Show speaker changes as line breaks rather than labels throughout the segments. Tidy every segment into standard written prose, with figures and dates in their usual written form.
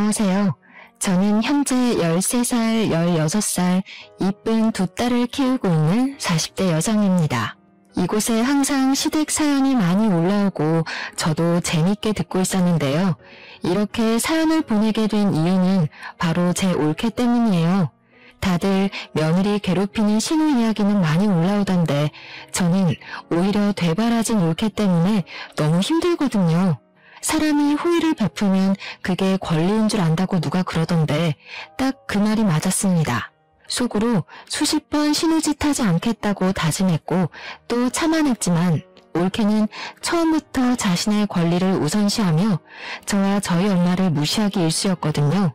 안녕하세요. 저는 현재 13살, 16살 이쁜 두 딸을 키우고 있는 40대 여성입니다. 이곳에 항상 시댁 사연이 많이 올라오고 저도 재밌게 듣고 있었는데요. 이렇게 사연을 보내게 된 이유는 바로 제 올케 때문이에요. 다들 며느리 괴롭히는 신우 이야기는 많이 올라오던데 저는 오히려 되바라진 올케 때문에 너무 힘들거든요. 사람이 호의를 베풀면 그게 권리인 줄 안다고 누가 그러던데 딱 그 말이 맞았습니다. 속으로 수십 번 신우짓 하지 않겠다고 다짐했고 또 참아냈지만 올케는 처음부터 자신의 권리를 우선시하며 저와 저희 엄마를 무시하기 일쑤였거든요.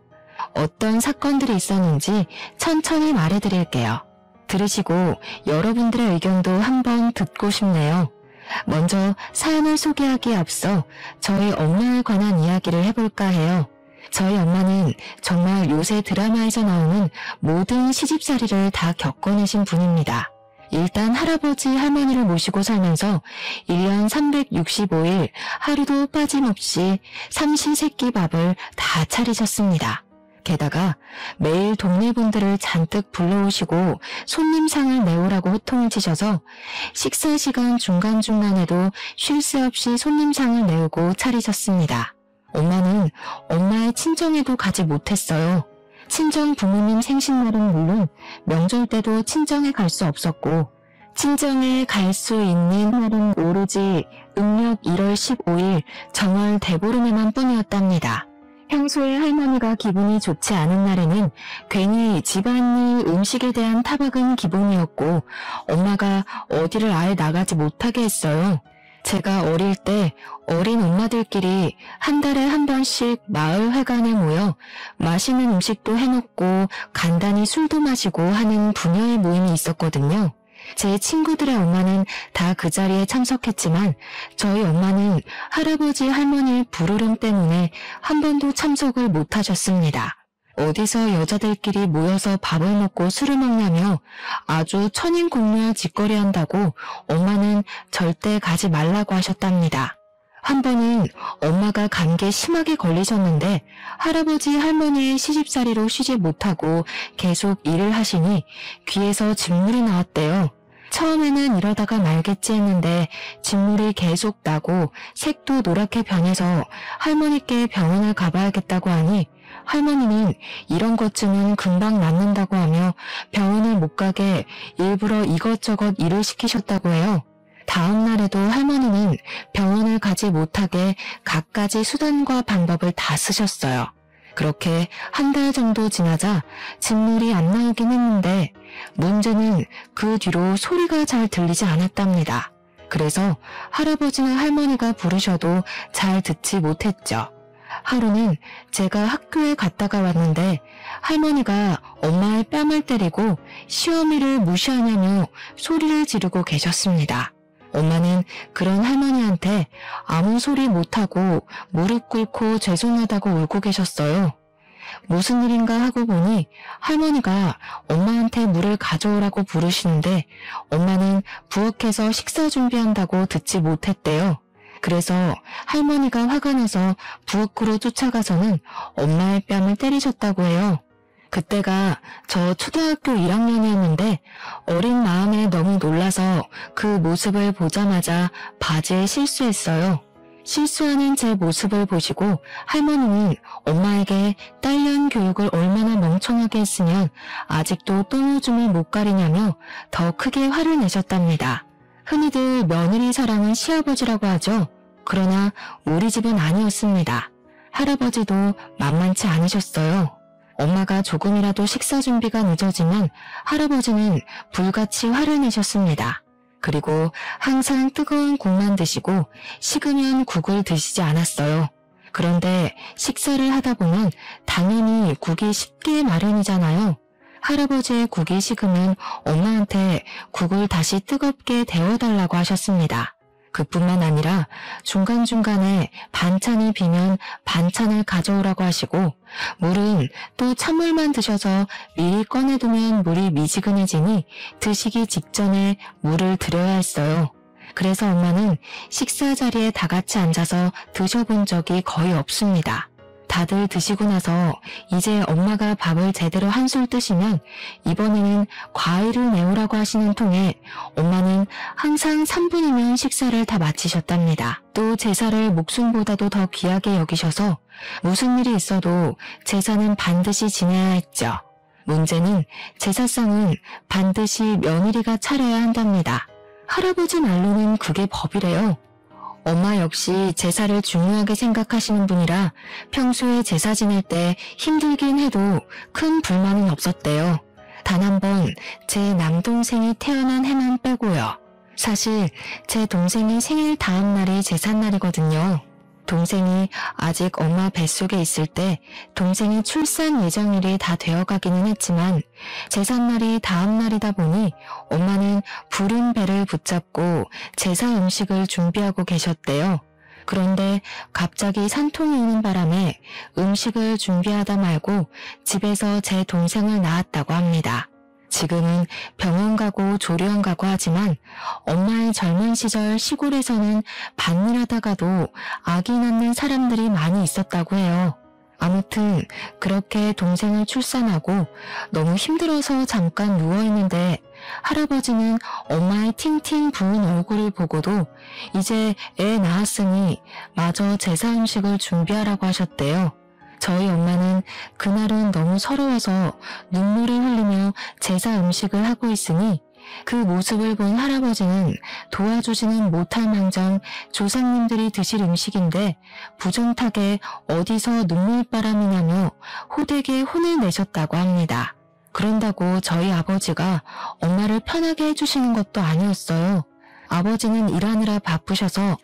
어떤 사건들이 있었는지 천천히 말해드릴게요. 들으시고 여러분들의 의견도 한번 듣고 싶네요. 먼저 사연을 소개하기에 앞서 저희 엄마에 관한 이야기를 해볼까 해요. 저희 엄마는 정말 요새 드라마에서 나오는 모든 시집살이를 다 겪어내신 분입니다. 일단 할아버지 할머니를 모시고 살면서 1년 365일 하루도 빠짐없이 삼시세끼밥을 다 차리셨습니다. 게다가 매일 동네 분들을 잔뜩 불러오시고 손님상을 내오라고 호통을 치셔서 식사 시간 중간중간에도 쉴 새 없이 손님상을 내오고 차리셨습니다. 엄마는 엄마의 친정에도 가지 못했어요. 친정 부모님 생신날은 물론 명절 때도 친정에 갈 수 없었고 친정에 갈 수 있는 날은 오로지 음력 1월 15일 정월 대보름에만 뿐이었답니다. 평소에 할머니가 기분이 좋지 않은 날에는 괜히 집안일 음식에 대한 타박은 기본이었고 엄마가 어디를 아예 나가지 못하게 했어요. 제가 어릴 때 어린 엄마들끼리 한 달에 한 번씩 마을 회관에 모여 맛있는 음식도 해먹고 간단히 술도 마시고 하는 부녀의 모임이 있었거든요. 제 친구들의 엄마는 다 그 자리에 참석했지만 저희 엄마는 할아버지 할머니의 불호령 때문에 한 번도 참석을 못하셨습니다. 어디서 여자들끼리 모여서 밥을 먹고 술을 먹냐며 아주 천인공묘한 짓거리 한다고 엄마는 절대 가지 말라고 하셨답니다. 한 번은 엄마가 감기에 심하게 걸리셨는데 할아버지 할머니의 시집살이로 쉬지 못하고 계속 일을 하시니 귀에서 진물이 나왔대요. 처음에는 이러다가 말겠지 했는데 진물이 계속 나고 색도 노랗게 변해서 할머니께 병원을 가봐야겠다고 하니 할머니는 이런 것쯤은 금방 낫는다고 하며 병원을 못 가게 일부러 이것저것 일을 시키셨다고 해요. 다음 날에도 할머니는 병원을 가지 못하게 갖가지 수단과 방법을 다 쓰셨어요. 그렇게 한 달 정도 지나자 진물이 안 나오긴 했는데 문제는 그 뒤로 소리가 잘 들리지 않았답니다. 그래서 할아버지나 할머니가 부르셔도 잘 듣지 못했죠. 하루는 제가 학교에 갔다가 왔는데 할머니가 엄마의 뺨을 때리고 시어미를 무시하냐며 소리를 지르고 계셨습니다. 엄마는 그런 할머니한테 아무 소리 못하고 무릎 꿇고 죄송하다고 울고 계셨어요. 무슨 일인가 하고 보니 할머니가 엄마한테 물을 가져오라고 부르시는데 엄마는 부엌에서 식사 준비한다고 듣지 못했대요. 그래서 할머니가 화가 나서 부엌으로 쫓아가서는 엄마의 뺨을 때리셨다고 해요. 그때가 저 초등학교 1학년이었는데 어린 마음에 너무 놀라서 그 모습을 보자마자 바지에 실수했어요. 실수하는 제 모습을 보시고 할머니는 엄마에게 딸년 교육을 얼마나 멍청하게 했으면 아직도 똥오줌을 못 가리냐며 더 크게 화를 내셨답니다. 흔히들 며느리 사랑은 시아버지라고 하죠. 그러나 우리 집은 아니었습니다. 할아버지도 만만치 않으셨어요. 엄마가 조금이라도 식사 준비가 늦어지면 할아버지는 불같이 화를 내셨습니다. 그리고 항상 뜨거운 국만 드시고 식으면 국을 드시지 않았어요. 그런데 식사를 하다 보면 당연히 국이 식기 마련이잖아요. 할아버지의 국이 식으면 엄마한테 국을 다시 뜨겁게 데워달라고 하셨습니다. 그뿐만 아니라 중간중간에 반찬이 비면 반찬을 가져오라고 하시고 물은 또 찬물만 드셔서 미리 꺼내두면 물이 미지근해지니 드시기 직전에 물을 드려야 했어요. 그래서 엄마는 식사 자리에 다 같이 앉아서 드셔본 적이 거의 없습니다. 다들 드시고 나서 이제 엄마가 밥을 제대로 한술 뜨시면 이번에는 과일을 내오라고 하시는 통에 엄마는 항상 3분이면 식사를 다 마치셨답니다. 또 제사를 목숨보다도 더 귀하게 여기셔서 무슨 일이 있어도 제사는 반드시 지내야 했죠. 문제는 제사상은 반드시 며느리가 차려야 한답니다. 할아버지 말로는 그게 법이래요. 엄마 역시 제사를 중요하게 생각하시는 분이라 평소에 제사 지낼 때 힘들긴 해도 큰 불만은 없었대요. 단 한 번 제 남동생이 태어난 해만 빼고요. 사실 제 동생이 생일 다음 날이 제삿날이거든요. 동생이 아직 엄마 뱃속에 있을 때 동생이 출산 예정일이 다 되어가기는 했지만 제삿날이 다음 날이다 보니 엄마는 부른 배를 붙잡고 제사 음식을 준비하고 계셨대요. 그런데 갑자기 산통이 오는 바람에 음식을 준비하다 말고 집에서 제 동생을 낳았다고 합니다. 지금은 병원 가고 조리원 가고 하지만 엄마의 젊은 시절 시골에서는 밭일하다가도 아기 낳는 사람들이 많이 있었다고 해요. 아무튼 그렇게 동생을 출산하고 너무 힘들어서 잠깐 누워있는데 할아버지는 엄마의 팅팅 부은 얼굴을 보고도 이제 애 낳았으니 마저 제사 음식을 준비하라고 하셨대요. 저희 엄마는 그날은 너무 서러워서 눈물을 흘리며 제사 음식을 하고 있으니 그 모습을 본 할아버지는 도와주지는 못할 망정 조상님들이 드실 음식인데 부정타게 어디서 눈물바람이 나며 호되게 혼을 내셨다고 합니다. 그런다고 저희 아버지가 엄마를 편하게 해주시는 것도 아니었어요. 아버지는 일하느라 바쁘셔서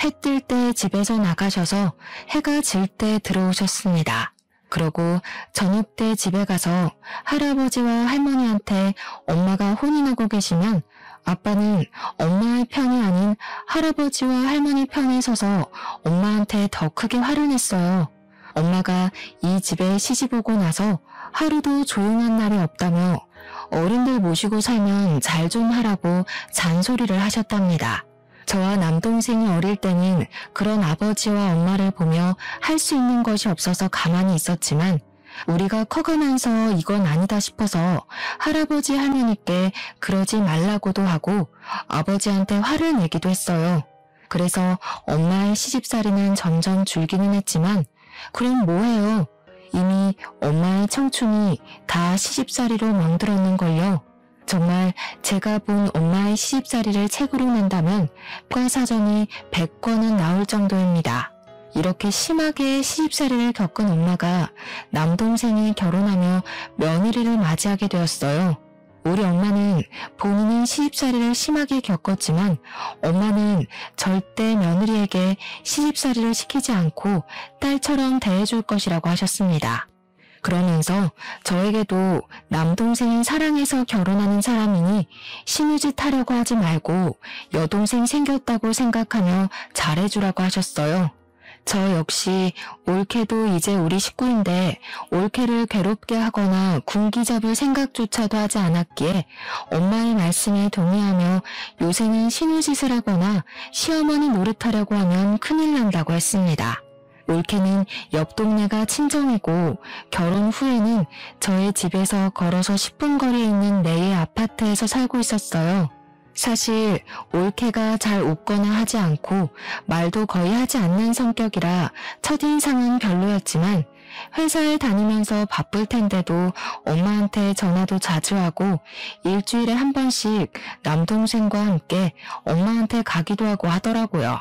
해 뜰 때 집에서 나가셔서 해가 질 때 들어오셨습니다. 그러고 저녁 때 집에 가서 할아버지와 할머니한테 엄마가 혼이 나고 계시면 아빠는 엄마의 편이 아닌 할아버지와 할머니 편에 서서 엄마한테 더 크게 화를 냈어요. 엄마가 이 집에 시집 오고 나서 하루도 조용한 날이 없다며 어른들 모시고 살면 잘 좀 하라고 잔소리를 하셨답니다. 저와 남동생이 어릴 때는 그런 아버지와 엄마를 보며 할 수 있는 것이 없어서 가만히 있었지만 우리가 커가면서 이건 아니다 싶어서 할아버지 할머니께 그러지 말라고도 하고 아버지한테 화를 내기도 했어요. 그래서 엄마의 시집살이는 점점 줄기는 했지만 그럼 뭐해요? 이미 엄마의 청춘이 다 시집살이로 멍들었는걸요. 정말 제가 본 엄마의 시집살이를 책으로 낸다면 과사전이 100권은 나올 정도입니다. 이렇게 심하게 시집살이를 겪은 엄마가 남동생이 결혼하며 며느리를 맞이하게 되었어요. 우리 엄마는 본인은 시집살이를 심하게 겪었지만 엄마는 절대 며느리에게 시집살이를 시키지 않고 딸처럼 대해줄 것이라고 하셨습니다. 그러면서 저에게도 남동생이 사랑해서 결혼하는 사람이니 신우짓 하려고 하지 말고 여동생 생겼다고 생각하며 잘해주라고 하셨어요. 저 역시 올케도 이제 우리 식구인데 올케를 괴롭게 하거나 군기 잡을 생각조차도 하지 않았기에 엄마의 말씀에 동의하며 요새는 신우짓을 하거나 시어머니 노릇하려고 하면 큰일 난다고 했습니다. 올케는 옆 동네가 친정이고 결혼 후에는 저의 집에서 걸어서 10분 거리에 있는 내의 아파트에서 살고 있었어요. 사실 올케가 잘 웃거나 하지 않고 말도 거의 하지 않는 성격이라 첫인상은 별로였지만 회사에 다니면서 바쁠 텐데도 엄마한테 전화도 자주 하고 일주일에 한 번씩 남동생과 함께 엄마한테 가기도 하고 하더라고요.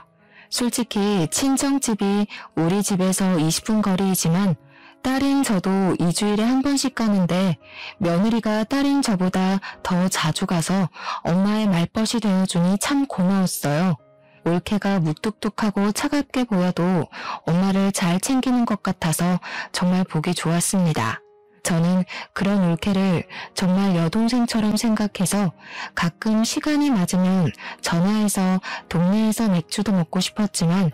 솔직히 친정집이 우리 집에서 20분 거리이지만 딸인 저도 2주일에 한 번씩 가는데 며느리가 딸인 저보다 더 자주 가서 엄마의 말벗이 되어주니 참 고마웠어요. 올케가 무뚝뚝하고 차갑게 보여도 엄마를 잘 챙기는 것 같아서 정말 보기 좋았습니다. 저는 그런 올케를 정말 여동생처럼 생각해서 가끔 시간이 맞으면 전화해서 동네에서 맥주도 먹고 싶었지만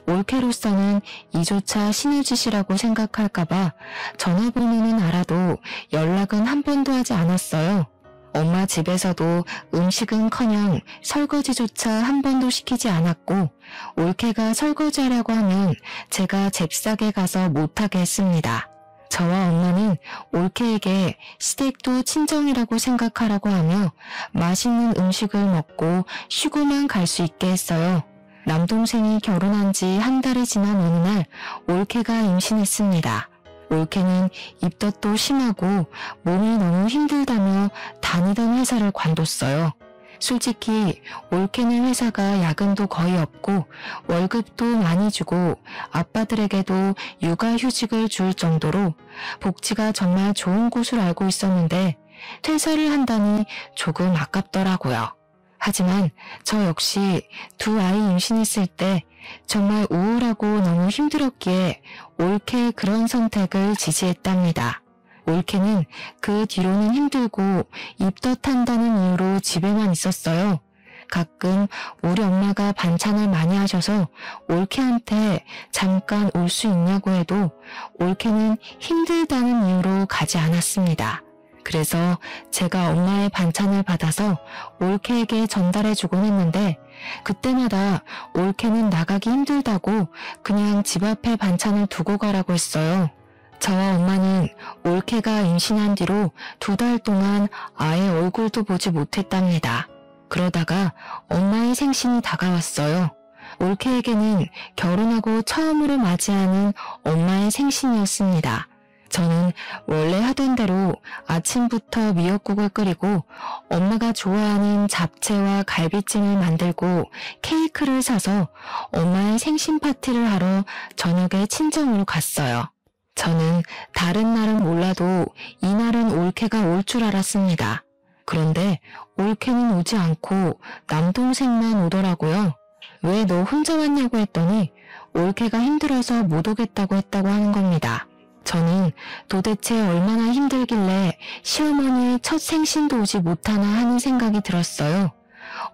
올케로서는 이조차 신우짓이라고 생각할까봐 전화번호는 알아도 연락은 한 번도 하지 않았어요. 엄마 집에서도 음식은커녕 설거지조차 한 번도 시키지 않았고 올케가 설거지하려고 하면 제가 잽싸게 가서 못하게 했습니다. 저와 엄마는 올케에게 시댁도 친정이라고 생각하라고 하며 맛있는 음식을 먹고 쉬고만 갈 수 있게 했어요. 남동생이 결혼한 지 한 달이 지난 어느 날 올케가 임신했습니다. 올케는 입덧도 심하고 몸이 너무 힘들다며 다니던 회사를 관뒀어요. 솔직히 올케는 회사가 야근도 거의 없고 월급도 많이 주고 아빠들에게도 육아휴직을 줄 정도로 복지가 정말 좋은 곳을 알고 있었는데 퇴사를 한다니 조금 아깝더라고요. 하지만 저 역시 두 아이 임신했을 때 정말 우울하고 너무 힘들었기에 올케의 그런 선택을 지지했답니다. 올케는 그 뒤로는 힘들고 입덧한다는 이유로 집에만 있었어요. 가끔 우리 엄마가 반찬을 많이 하셔서 올케한테 잠깐 올 수 있냐고 해도 올케는 힘들다는 이유로 가지 않았습니다. 그래서 제가 엄마의 반찬을 받아서 올케에게 전달해주곤 했는데 그때마다 올케는 나가기 힘들다고 그냥 집 앞에 반찬을 두고 가라고 했어요. 저와 엄마는 올케가 임신한 뒤로 2달 동안 아예 얼굴도 보지 못했답니다. 그러다가 엄마의 생신이 다가왔어요. 올케에게는 결혼하고 처음으로 맞이하는 엄마의 생신이었습니다. 저는 원래 하던 대로 아침부터 미역국을 끓이고 엄마가 좋아하는 잡채와 갈비찜을 만들고 케이크를 사서 엄마의 생신 파티를 하러 저녁에 친정으로 갔어요. 저는 다른 날은 몰라도 이날은 올케가 올 줄 알았습니다. 그런데 올케는 오지 않고 남동생만 오더라고요. 왜 너 혼자 왔냐고 했더니 올케가 힘들어서 못 오겠다고 했다고 하는 겁니다. 저는 도대체 얼마나 힘들길래 시어머니의 첫 생신도 오지 못하나 하는 생각이 들었어요.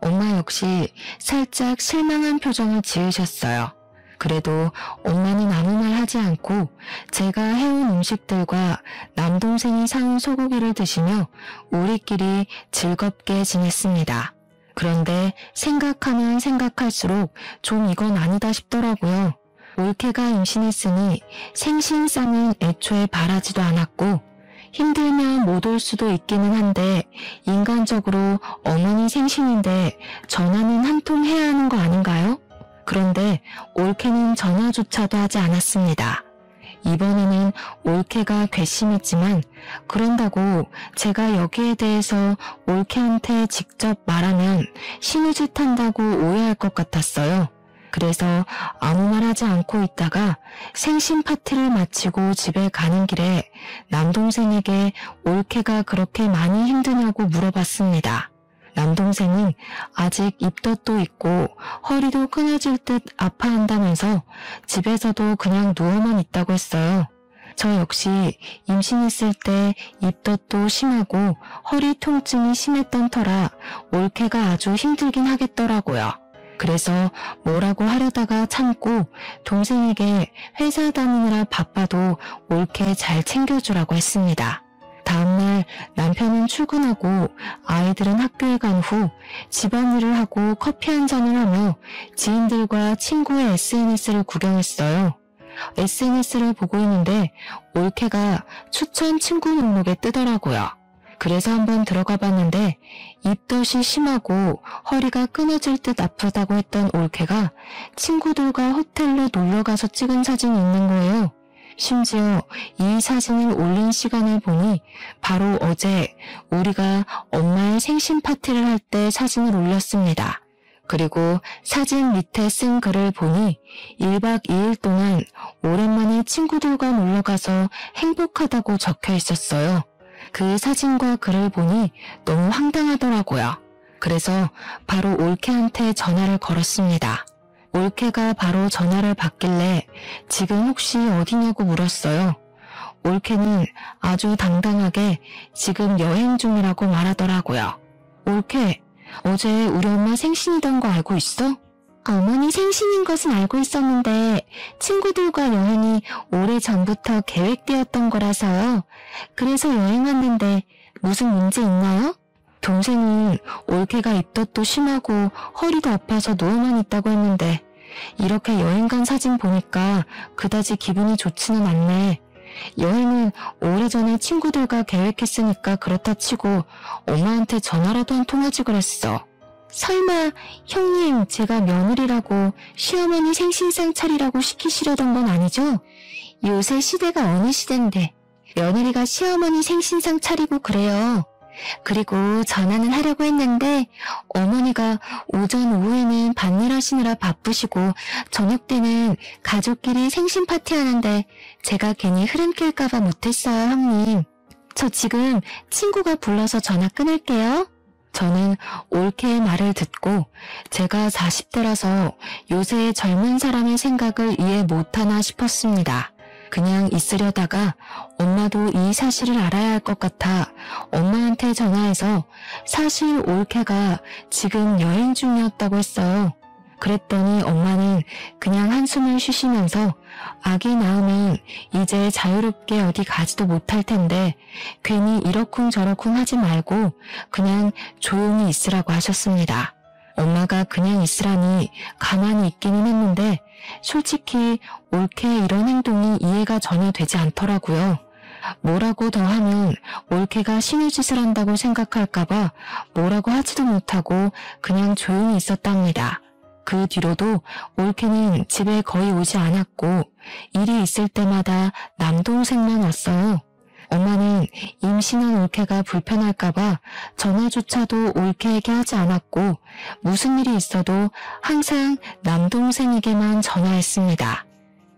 엄마 역시 살짝 실망한 표정을 지으셨어요. 그래도 엄마는 아무 말 하지 않고 제가 해온 음식들과 남동생이 사온 소고기를 드시며 우리끼리 즐겁게 지냈습니다. 그런데 생각하면 생각할수록 좀 이건 아니다 싶더라고요. 올케가 임신했으니 생신상은 애초에 바라지도 않았고 힘들면 못 올 수도 있기는 한데 인간적으로 어머니 생신인데 전화는 한 통 해야 하는 거 아닌가요? 그런데 올케는 전화조차도 하지 않았습니다. 이번에는 올케가 괘씸했지만 그런다고 제가 여기에 대해서 올케한테 직접 말하면 신우짓 한다고 오해할 것 같았어요. 그래서 아무 말 하지 않고 있다가 생신 파티를 마치고 집에 가는 길에 남동생에게 올케가 그렇게 많이 힘드냐고 물어봤습니다. 남동생은 아직 입덧도 있고 허리도 끊어질 듯 아파한다면서 집에서도 그냥 누워만 있다고 했어요. 저 역시 임신했을 때 입덧도 심하고 허리 통증이 심했던 터라 올케가 아주 힘들긴 하겠더라고요. 그래서 뭐라고 하려다가 참고 동생에게 회사 다니느라 바빠도 올케 잘 챙겨주라고 했습니다. 다음날 남편은 출근하고 아이들은 학교에 간 후 집안일을 하고 커피 한 잔을 하며 지인들과 친구의 SNS를 구경했어요. SNS를 보고 있는데 올케가 추천 친구 목록에 뜨더라고요. 그래서 한번 들어가 봤는데 입덧이 심하고 허리가 끊어질 듯 아프다고 했던 올케가 친구들과 호텔로 놀러가서 찍은 사진이 있는 거예요. 심지어 이 사진을 올린 시간을 보니 바로 어제 우리가 엄마의 생신 파티를 할 때 사진을 올렸습니다. 그리고 사진 밑에 쓴 글을 보니 1박 2일 동안 오랜만에 친구들과 놀러가서 행복하다고 적혀 있었어요. 그 사진과 글을 보니 너무 황당하더라고요. 그래서 바로 올케한테 전화를 걸었습니다. 올케가 바로 전화를 받길래 지금 혹시 어디냐고 물었어요. 올케는 아주 당당하게 지금 여행 중이라고 말하더라고요. 올케, 어제 우리 엄마 생신이던 거 알고 있어? 어머니 생신인 것은 알고 있었는데 친구들과 여행이 오래전부터 계획되었던 거라서요. 그래서 여행 왔는데 무슨 문제 있나요? 동생은 올케가 입덧도 심하고 허리도 아파서 누워만 있다고 했는데 이렇게 여행 간 사진 보니까 그다지 기분이 좋지는 않네. 여행은 오래전에 친구들과 계획했으니까 그렇다 치고 엄마한테 전화라도 한 통 하지 그랬어. 설마 형님 제가 며느리라고 시어머니 생신상 차리라고 시키시려던 건 아니죠? 요새 시대가 어느 시대인데 며느리가 시어머니 생신상 차리고 그래요. 그리고 전화는 하려고 했는데 어머니가 오전 오후에는 밭일 하시느라 바쁘시고 저녁 때는 가족끼리 생신 파티 하는데 제가 괜히 흐름 낄까봐 못했어요, 형님. 저 지금 친구가 불러서 전화 끊을게요. 저는 올케의 말을 듣고 제가 40대라서 요새의 젊은 사람의 생각을 이해 못하나 싶었습니다. 그냥 있으려다가 엄마도 이 사실을 알아야 할 것 같아 엄마한테 전화해서 사실 올케가 지금 여행 중이었다고 했어요. 그랬더니 엄마는 그냥 한숨을 쉬시면서 아기 낳으면 이제 자유롭게 어디 가지도 못할 텐데 괜히 이러쿵저러쿵 하지 말고 그냥 조용히 있으라고 하셨습니다. 엄마가 그냥 있으라니 가만히 있기는 했는데 솔직히 올케의 이런 행동이 이해가 전혀 되지 않더라고요. 뭐라고 더 하면 올케가 신우짓을 한다고 생각할까봐 뭐라고 하지도 못하고 그냥 조용히 있었답니다. 그 뒤로도 올케는 집에 거의 오지 않았고 일이 있을 때마다 남동생만 왔어요. 엄마는 임신한 올케가 불편할까봐 전화조차도 올케에게 하지 않았고 무슨 일이 있어도 항상 남동생에게만 전화했습니다.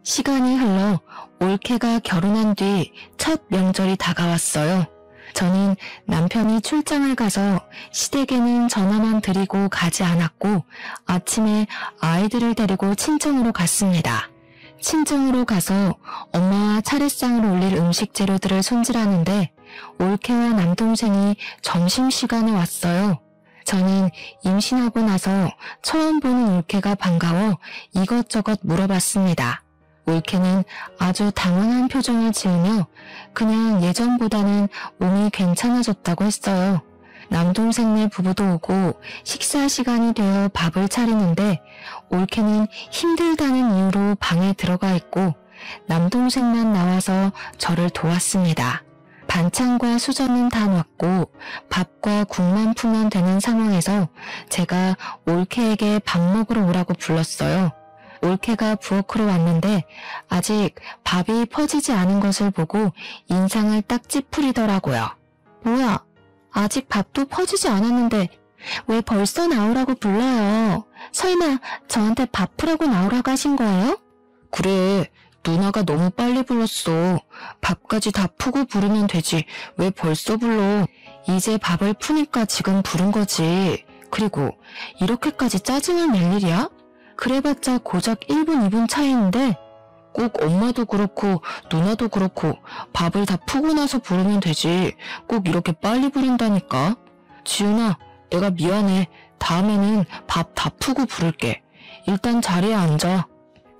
시간이 흘러 올케가 결혼한 뒤 첫 명절이 다가왔어요. 저는 남편이 출장을 가서 시댁에는 전화만 드리고 가지 않았고 아침에 아이들을 데리고 친정으로 갔습니다. 친정으로 가서 엄마와 차례상을 올릴 음식 재료들을 손질하는데 올케와 남동생이 점심시간에 왔어요. 저는 임신하고 나서 처음 보는 올케가 반가워 이것저것 물어봤습니다. 올케는 아주 당황한 표정을 지으며 그냥 예전보다는 몸이 괜찮아졌다고 했어요. 남동생네 부부도 오고 식사 시간이 되어 밥을 차리는데 올케는 힘들다는 이유로 방에 들어가 있고 남동생만 나와서 저를 도왔습니다. 반찬과 수저는 다 놨고 밥과 국만 풀면 되는 상황에서 제가 올케에게 밥 먹으러 오라고 불렀어요. 올케가 부엌으로 왔는데 아직 밥이 퍼지지 않은 것을 보고 인상을 딱 찌푸리더라고요. 뭐야? 아직 밥도 퍼지지 않았는데 왜 벌써 나오라고 불러요? 설마 저한테 밥 푸라고 나오라고 하신 거예요? 그래, 누나가 너무 빨리 불렀어. 밥까지 다 푸고 부르면 되지. 왜 벌써 불러? 이제 밥을 푸니까 지금 부른 거지. 그리고 이렇게까지 짜증을 낼 일이야? 그래봤자 고작 1분, 2분 차이인데 꼭 엄마도 그렇고 누나도 그렇고 밥을 다 푸고 나서 부르면 되지. 꼭 이렇게 빨리 부른다니까. 지훈아, 내가 미안해. 다음에는 밥 다 푸고 부를게. 일단 자리에 앉아.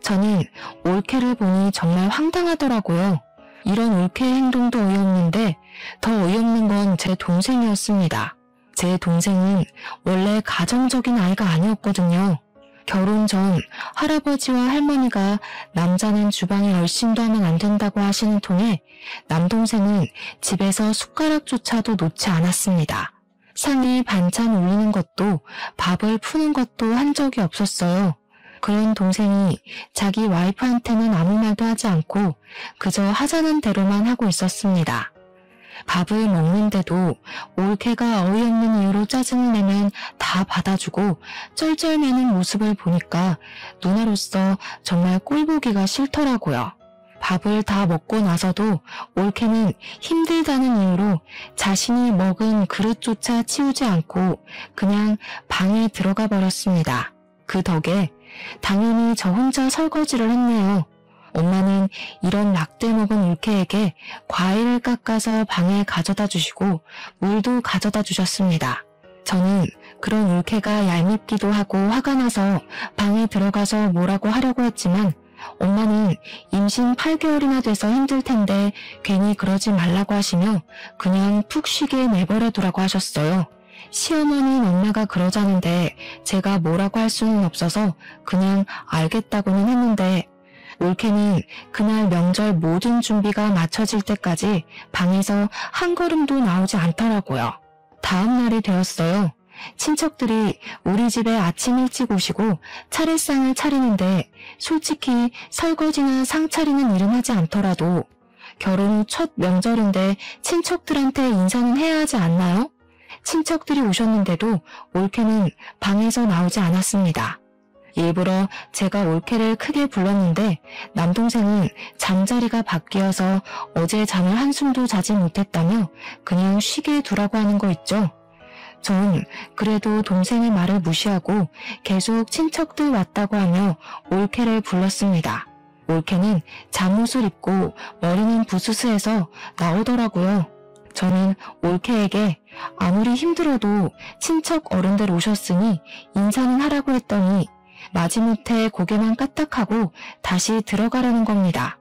저는 올케를 보니 정말 황당하더라고요. 이런 올케의 행동도 어이없는데 더 어이없는 건 제 동생이었습니다. 제 동생은 원래 가정적인 아이가 아니었거든요. 결혼 전 할아버지와 할머니가 남자는 주방에 얼씬도 하면 안 된다고 하시는 통에 남동생은 집에서 숟가락조차도 놓지 않았습니다. 상에 반찬 올리는 것도 밥을 푸는 것도 한 적이 없었어요. 그런 동생이 자기 와이프한테는 아무 말도 하지 않고 그저 하자는 대로만 하고 있었습니다. 밥을 먹는데도 올케가 어이없는 이유로 짜증을 내면 다 받아주고 쩔쩔매는 모습을 보니까 누나로서 정말 꼴보기가 싫더라고요. 밥을 다 먹고 나서도 올케는 힘들다는 이유로 자신이 먹은 그릇조차 치우지 않고 그냥 방에 들어가 버렸습니다. 그 덕에 당연히 저 혼자 설거지를 했네요. 엄마는 이런 낙대 먹은 올케에게 과일을 깎아서 방에 가져다 주시고 물도 가져다 주셨습니다. 저는 그런 올케가 얄밉기도 하고 화가 나서 방에 들어가서 뭐라고 하려고 했지만 엄마는 임신 8개월이나 돼서 힘들 텐데 괜히 그러지 말라고 하시며 그냥 푹 쉬게 내버려 두라고 하셨어요. 시어머니인 엄마가 그러자는데 제가 뭐라고 할 수는 없어서 그냥 알겠다고는 했는데 올케는 그날 명절 모든 준비가 마쳐질 때까지 방에서 한 걸음도 나오지 않더라고요. 다음 날이 되었어요. 친척들이 우리 집에 아침 일찍 오시고 차례상을 차리는데 솔직히 설거지나 상 차리는 일은 하지 않더라도 결혼 후 첫 명절인데 친척들한테 인사는 해야 하지 않나요? 친척들이 오셨는데도 올케는 방에서 나오지 않았습니다. 일부러 제가 올케를 크게 불렀는데 남동생은 잠자리가 바뀌어서 어제 잠을 한숨도 자지 못했다며 그냥 쉬게 두라고 하는 거 있죠. 전 그래도 동생의 말을 무시하고 계속 친척들 왔다고 하며 올케를 불렀습니다. 올케는 잠옷을 입고 머리는 부스스해서 나오더라고요. 저는 올케에게 아무리 힘들어도 친척 어른들 오셨으니 인사는 하라고 했더니 마지못해 고개만 까딱하고 다시 들어가려는 겁니다.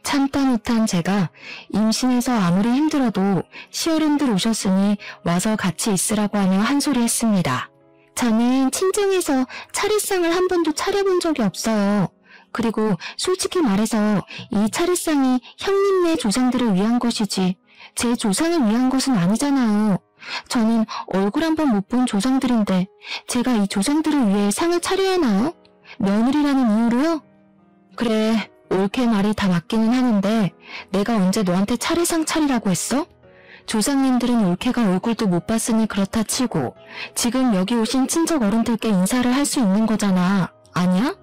참다 못한 제가 임신해서 아무리 힘들어도 시어른들 오셨으니 와서 같이 있으라고 하며 한 소리 했습니다. 저는 친정에서 차례상을 한 번도 차려본 적이 없어요. 그리고 솔직히 말해서 이 차례상이 형님네 조상들을 위한 것이지 제 조상을 위한 것은 아니잖아요. 저는 얼굴 한 번 못 본 조상들인데 제가 이 조상들을 위해 상을 차려야 하나요? 며느리라는 이유로요? 그래, 올케 말이 다 맞기는 하는데 내가 언제 너한테 차례상 차리라고 했어? 조상님들은 올케가 얼굴도 못 봤으니 그렇다 치고 지금 여기 오신 친척 어른들께 인사를 할 수 있는 거잖아. 아니야?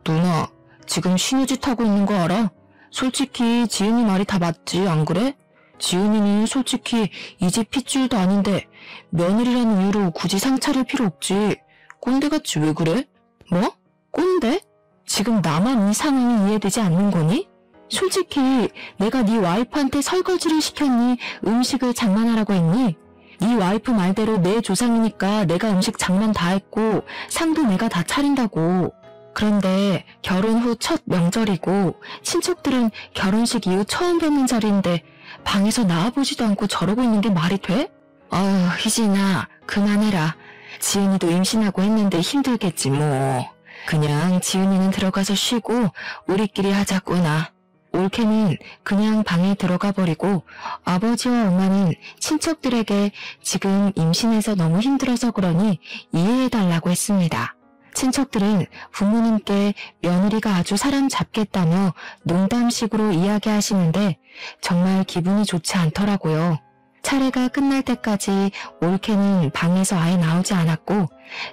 누나, 지금 신우짓 하고 있는 거 알아? 솔직히 지은이 말이 다 맞지, 안 그래? 지은이는 솔직히 이 집 핏줄도 아닌데 며느리라는 이유로 굳이 상 차릴 필요 없지. 꼰대같이 왜 그래? 뭐? 꼰대? 지금 나만 이 상황이 이해되지 않는 거니? 솔직히 내가 네 와이프한테 설거지를 시켰니? 음식을 장만하라고 했니? 네 와이프 말대로 내 조상이니까 내가 음식 장만 다 했고 상도 내가 다 차린다고. 그런데 결혼 후 첫 명절이고 친척들은 결혼식 이후 처음 뵙는 자리인데 방에서 나와보지도 않고 저러고 있는 게 말이 돼? 아유, 희진아, 그만해라. 지은이도 임신하고 했는데 힘들겠지 뭐. 그냥 지은이는 들어가서 쉬고 우리끼리 하자꾸나. 올케는 그냥 방에 들어가 버리고 아버지와 엄마는 친척들에게 지금 임신해서 너무 힘들어서 그러니 이해해달라고 했습니다. 친척들은 부모님께 며느리가 아주 사람 잡겠다며 농담식으로 이야기하시는데 정말 기분이 좋지 않더라고요. 차례가 끝날 때까지 올케는 방에서 아예 나오지 않았고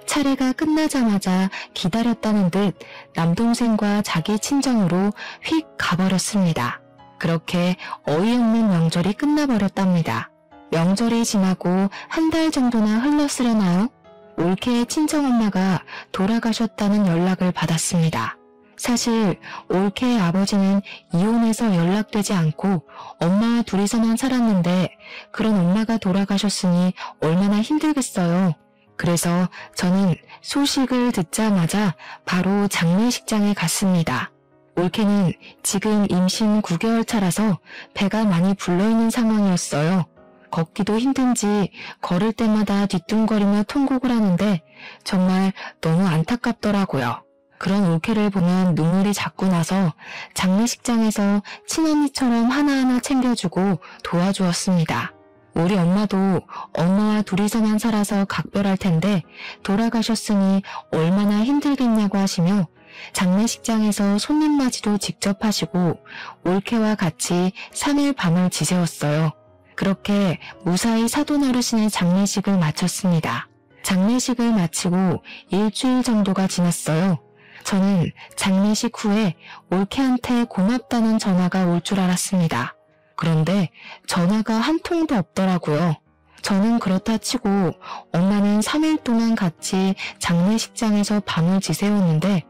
차례가 끝나자마자 기다렸다는 듯 남동생과 자기 친정으로 휙 가버렸습니다. 그렇게 어이없는 명절이 끝나버렸답니다. 명절이 지나고 한 달 정도나 흘렀으려나요? 올케의 친정엄마가 돌아가셨다는 연락을 받았습니다. 사실 올케의 아버지는 이혼해서 연락되지 않고 엄마와 둘이서만 살았는데 그런 엄마가 돌아가셨으니 얼마나 힘들겠어요. 그래서 저는 소식을 듣자마자 바로 장례식장에 갔습니다. 올케는 지금 임신 9개월 차라서 배가 많이 불러있는 상황이었어요. 걷기도 힘든지 걸을 때마다 뒤뚱거리며 통곡을 하는데 정말 너무 안타깝더라고요. 그런 올케를 보면 눈물이 자꾸 나서 장례식장에서 친언니처럼 하나하나 챙겨주고 도와주었습니다. 우리 엄마도 엄마와 둘이서만 살아서 각별할 텐데 돌아가셨으니 얼마나 힘들겠냐고 하시며 장례식장에서 손님 맞이도 직접 하시고 올케와 같이 3일 밤을 지새웠어요. 그렇게 무사히 사돈 어르신의 장례식을 마쳤습니다. 장례식을 마치고 일주일 정도가 지났어요. 저는 장례식 후에 올케한테 고맙다는 전화가 올 줄 알았습니다. 그런데 전화가 한 통도 없더라고요. 저는 그렇다 치고 엄마는 3일 동안 같이 장례식장에서 밤을 지새웠는데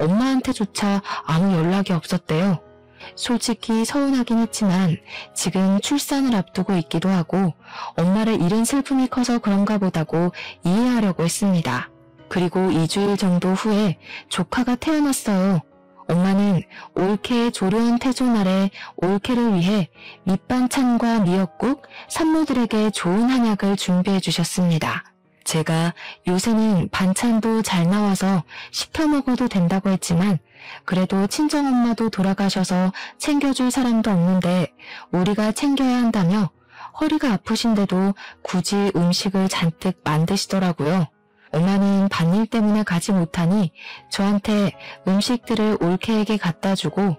엄마한테조차 아무 연락이 없었대요. 솔직히 서운하긴 했지만 지금 출산을 앞두고 있기도 하고 엄마를 잃은 슬픔이 커서 그런가 보다고 이해하려고 했습니다. 그리고 2주일 정도 후에 조카가 태어났어요. 엄마는 올케의 조려한 태조날에 올케를 위해 밑반찬과 미역국, 산모들에게 좋은 한약을 준비해 주셨습니다. 제가 요새는 반찬도 잘 나와서 시켜 먹어도 된다고 했지만 그래도 친정엄마도 돌아가셔서 챙겨줄 사람도 없는데 우리가 챙겨야 한다며 허리가 아프신데도 굳이 음식을 잔뜩 만드시더라고요. 엄마는 밭일 때문에 가지 못하니 저한테 음식들을 올케에게 갖다 주고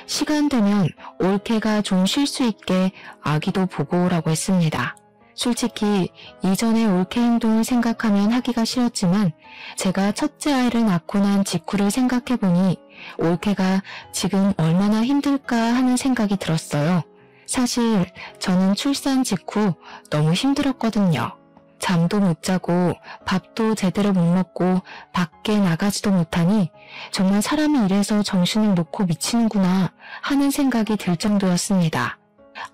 시간 되면 올케가 좀 쉴 수 있게 아기도 보고 오라고 했습니다. 솔직히 이전의 올케 행동을 생각하면 하기가 싫었지만 제가 첫째 아이를 낳고 난 직후를 생각해보니 올케가 지금 얼마나 힘들까 하는 생각이 들었어요. 사실 저는 출산 직후 너무 힘들었거든요. 잠도 못 자고 밥도 제대로 못 먹고 밖에 나가지도 못하니 정말 사람이 이래서 정신을 놓고 미치는구나 하는 생각이 들 정도였습니다.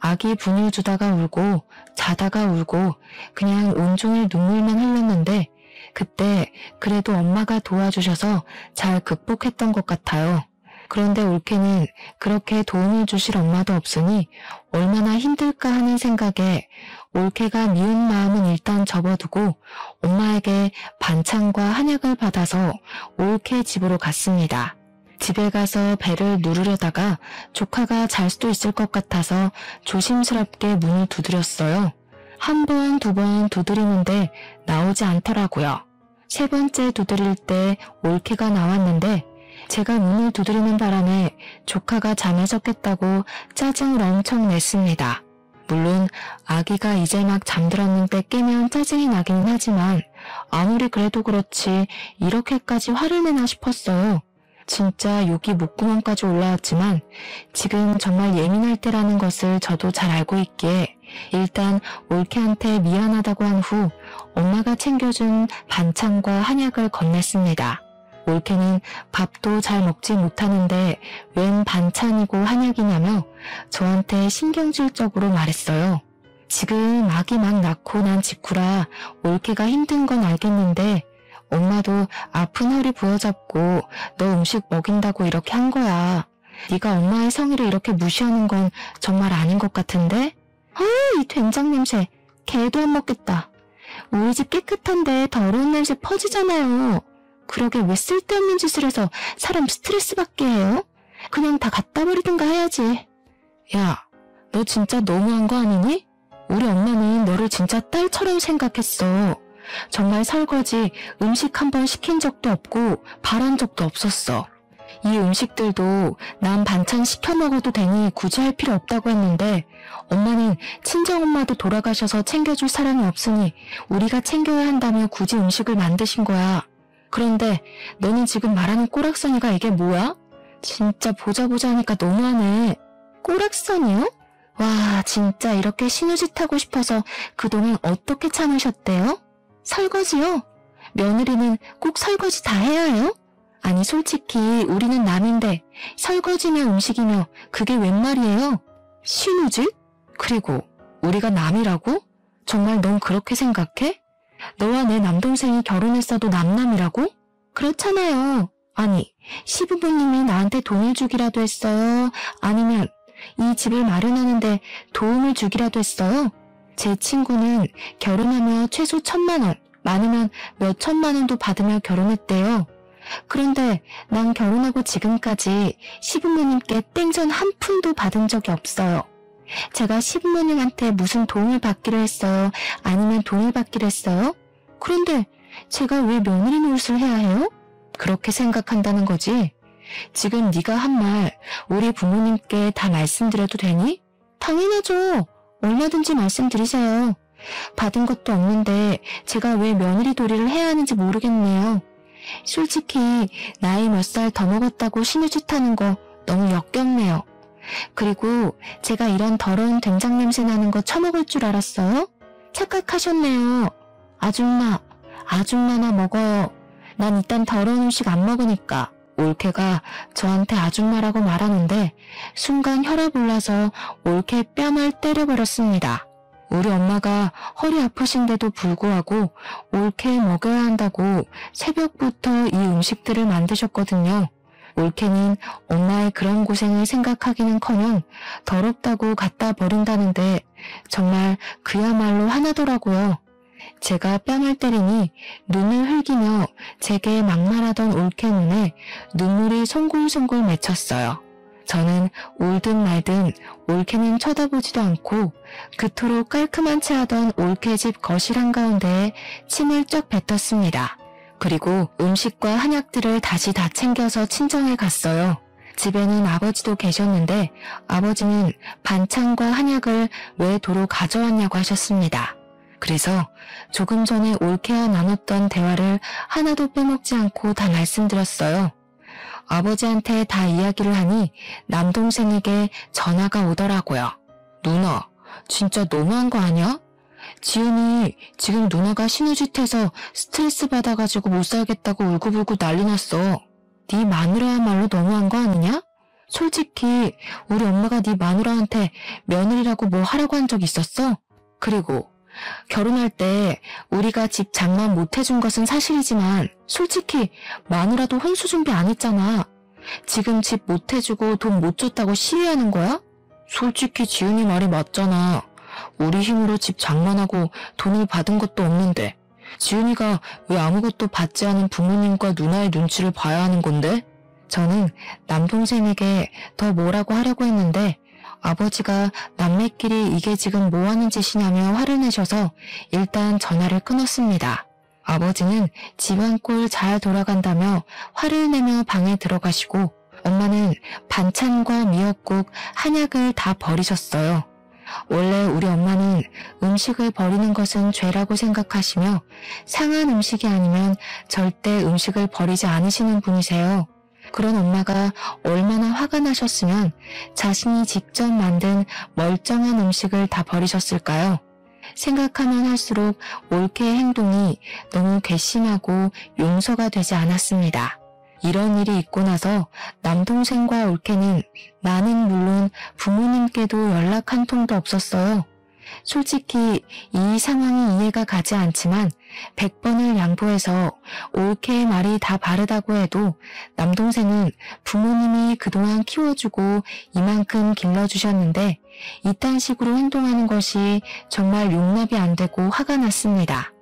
아기 분유 주다가 울고 자다가 울고 그냥 온종일 눈물만 흘렸는데 그때 그래도 엄마가 도와주셔서 잘 극복했던 것 같아요. 그런데 올케는 그렇게 도움을 주실 엄마도 없으니 얼마나 힘들까 하는 생각에 올케가 미운 마음은 일단 접어두고 엄마에게 반찬과 한약을 받아서 올케 집으로 갔습니다. 집에 가서 배를 누르려다가 조카가 잘 수도 있을 것 같아서 조심스럽게 문을 두드렸어요. 한 번, 두 번 두드리는데 나오지 않더라고요. 세 번째 두드릴 때 올케가 나왔는데 제가 문을 두드리는 바람에 조카가 잠에서 깼다고 짜증을 엄청 냈습니다. 물론 아기가 이제 막 잠들었는데 깨면 짜증이 나긴 하지만 아무리 그래도 그렇지 이렇게까지 화를 내나 싶었어요. 진짜 욕이 목구멍까지 올라왔지만 지금 정말 예민할 때라는 것을 저도 잘 알고 있기에 일단 올케한테 미안하다고 한 후 엄마가 챙겨준 반찬과 한약을 건넸습니다. 올케는 밥도 잘 먹지 못하는데 웬 반찬이고 한약이냐며 저한테 신경질적으로 말했어요. 지금 아기 막 낳고 난 직후라 올케가 힘든 건 알겠는데 엄마도 아픈 허리 부여잡고 너 음식 먹인다고 이렇게 한 거야. 네가 엄마의 성의를 이렇게 무시하는 건 정말 아닌 것 같은데? 이 된장 냄새. 개도 안 먹겠다. 우리 집 깨끗한데 더러운 냄새 퍼지잖아요. 그러게 왜 쓸데없는 짓을 해서 사람 스트레스 받게 해요? 그냥 다 갖다 버리든가 해야지. 야, 너 진짜 너무한 거 아니니? 우리 엄마는 너를 진짜 딸처럼 생각했어. 정말 설거지, 음식 한 번 시킨 적도 없고 바란 적도 없었어. 이 음식들도 난 반찬 시켜 먹어도 되니 굳이 할 필요 없다고 했는데 엄마는 친정엄마도 돌아가셔서 챙겨줄 사람이 없으니 우리가 챙겨야 한다며 굳이 음식을 만드신 거야. 그런데 너는 지금 말하는 꼬락서니가 이게 뭐야? 진짜 보자 하니까 너무하네. 꼬락서니요? 와, 진짜 이렇게 신우짓 하고 싶어서 그동안 어떻게 참으셨대요? 설거지요? 며느리는 꼭 설거지 다 해야 해요? 아니 솔직히 우리는 남인데 설거지며 음식이며 그게 웬 말이에요? 신우짓? 그리고 우리가 남이라고? 정말 넌 그렇게 생각해? 너와 내 남동생이 결혼했어도 남남이라고? 그렇잖아요. 아니 시부모님이 나한테 돈을 주기라도 했어요? 아니면 이 집을 마련하는데 도움을 주기라도 했어요? 제 친구는 결혼하며 최소 1,000만 원, 많으면 몇 천만 원도 받으며 결혼했대요. 그런데 난 결혼하고 지금까지 시부모님께 땡전 한 푼도 받은 적이 없어요. 제가 시부모님한테 무슨 도움을 받기로 했어요? 아니면 돈을 받기로 했어요? 그런데 제가 왜 며느리 노릇을 해야 해요? 그렇게 생각한다는 거지? 지금 네가 한 말 우리 부모님께 다 말씀드려도 되니? 당연하죠. 얼마든지 말씀드리세요. 받은 것도 없는데 제가 왜 며느리 도리를 해야 하는지 모르겠네요. 솔직히 나이 몇 살 더 먹었다고 신우짓하는 거 너무 역겹네요. 그리고 제가 이런 더러운 된장 냄새 나는 거 처먹을 줄 알았어요? 착각하셨네요. 아줌마나 먹어요. 난 일단 더러운 음식 안 먹으니까. 올케가 저한테 아줌마라고 말하는데 순간 혈압 올라서 올케 뺨을 때려버렸습니다. 우리 엄마가 허리 아프신데도 불구하고 올케 먹여야 한다고 새벽부터 이 음식들을 만드셨거든요. 올케는 엄마의 그런 고생을 생각하기는커녕 더럽다고 갖다 버린다는데 정말 그야말로 화나더라고요. 제가 뺨을 때리니 눈을 흘기며 제게 막말하던 올케 눈에 눈물이 송골송골 맺혔어요. 저는 울든 말든 올케는 쳐다보지도 않고 그토록 깔끔한 채 하던 올케 집 거실 한가운데에 침을 쩍 뱉었습니다. 그리고 음식과 한약들을 다시 다 챙겨서 친정에 갔어요. 집에는 아버지도 계셨는데 아버지는 반찬과 한약을 왜 도로 가져왔냐고 하셨습니다. 그래서 조금 전에 올케와 나눴던 대화를 하나도 빼먹지 않고 다 말씀드렸어요. 아버지한테 다 이야기를 하니 남동생에게 전화가 오더라고요. 누나, 진짜 너무한 거 아니야? 지은이 지금 누나가 신우짓해서 스트레스 받아가지고 못 살겠다고 울고불고 난리 났어. 네 마누라야말로 너무한 거 아니냐? 솔직히 우리 엄마가 네 마누라한테 며느리라고 뭐 하라고 한 적 있었어? 그리고 결혼할 때 우리가 집 장만 못 해준 것은 사실이지만 솔직히 마누라도 혼수 준비 안 했잖아. 지금 집 못 해주고 돈 못 줬다고 시위하는 거야? 솔직히 지은이 말이 맞잖아. 우리 힘으로 집 장만하고 돈을 받은 것도 없는데 지은이가 왜 아무것도 받지 않은 부모님과 누나의 눈치를 봐야 하는 건데? 저는 남동생에게 더 뭐라고 하려고 했는데 아버지가 남매끼리 이게 지금 뭐하는 짓이냐며 화를 내셔서 일단 전화를 끊었습니다. 아버지는 집안 꼴 잘 돌아간다며 화를 내며 방에 들어가시고 엄마는 반찬과 미역국, 한약을 다 버리셨어요. 원래 우리 엄마는 음식을 버리는 것은 죄라고 생각하시며 상한 음식이 아니면 절대 음식을 버리지 않으시는 분이세요. 그런 엄마가 얼마나 화가 나셨으면 자신이 직접 만든 멀쩡한 음식을 다 버리셨을까요? 생각하면 할수록 올케의 행동이 너무 괘씸하고 용서가 되지 않았습니다. 이런 일이 있고 나서 남동생과 올케는 나는 물론 부모님께도 연락 한 통도 없었어요. 솔직히 이 상황이 이해가 가지 않지만 100번을 양보해서 올케의 말이 다 바르다고 해도 남동생은 부모님이 그동안 키워주고 이만큼 길러주셨는데 이딴 식으로 행동하는 것이 정말 용납이 안 되고 화가 났습니다.